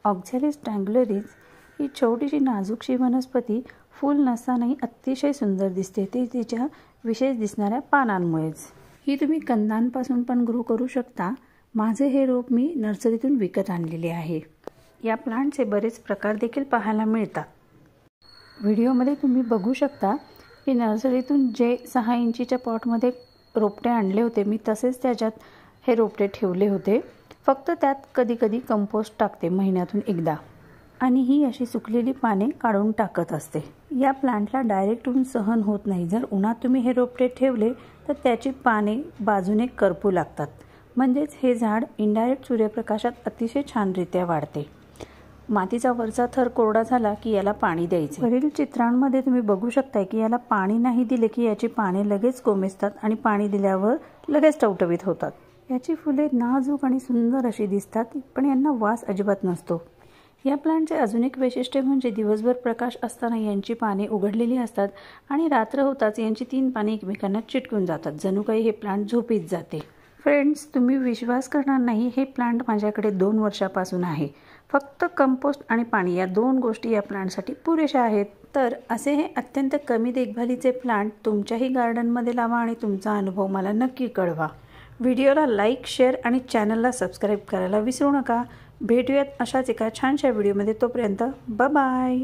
ऑक्झॅलिस ट्रँग्युलरिस ही छोटीशी नाजूकशी वनस्पती फूल नसतानाही अतिशय सुंदर दिसते, ती तिच्या विशेष दिसणाऱ्या पानांमुळेच। ही तुम्ही कंदांपासून पण ग्रो करू शकता। माझे हे रोप मी नर्सरीतून विकत आणलेले आहे। या प्लांटचे बरेच प्रकार देखील पाहायला मिळतात। व्हिडिओमध्ये तुम्ही बघू शकता की नर्सरीतून जे 6 इंचीच्या पॉटमध्ये रोपटे आणले होते मी, तसेच त्याच्यात हे रोपटे ठेवले होते। फक्त त्यात कधी-कधी कंपोस्ट टाकते महिन्यातून एकदा, आणि ही अशी सुकलेली पाने काढून टाकत असते। या प्लांटला डायरेक्ट ऊन सहन होत नाही। जर उन्हात तुम्ही हे रोपटे ठेवले तर त्याची पाने बाजूने करपू लागतात, म्हणजेच हे झाड इनडायरेक्ट सूर्यप्रकाशात अतिशय छानरित्या वाढते। मातीचा वरचा थर कोरडा झाला की याला पाणी द्यायचे। वरील चित्रांमध्ये तुम्ही बघू शकता की याला पाणी नाही दिले की याची पाने लगेच कोमेजतात आणि पाणी दिल्यावर लगेच टवटवीत होतात। याची फुले नाजूक आणि सुंदर अशी दिसतात, पण यांना वास अजिबात नसतो। या प्लांटचे अजून एक वैशिष्ट्य म्हणजे दिवसभर प्रकाश असताना यांची पाने उघडलेली असतात आणि रात्र होताच यांची 3 पाने एकमेकांना चिटकून जातात, जणू काही हे प्लांट झोपीत जाते। फ्रेंड्स, तुम्ही विश्वास करणार नाही, हे प्लांट माझ्याकडे 2 वर्षापासून आहे। फक्त कंपोस्ट आणि पाणी या 2 गोष्टी या प्लांटसाठी पुरेशा आहेत। तर असे हे अत्यंत कमी देखभालीचे प्लांट तुमच्याही गार्डनमध्ये लावा आणि तुमचा अनुभव मला नक्की कळवा। व्हिडिओला लाईक, शेअर आणि चॅनलला सबस्क्राईब करायला विसरू नका। भेटूयात अशाच एका छानशा व्हिडिओमध्ये, तोपर्यंत बाय बाय।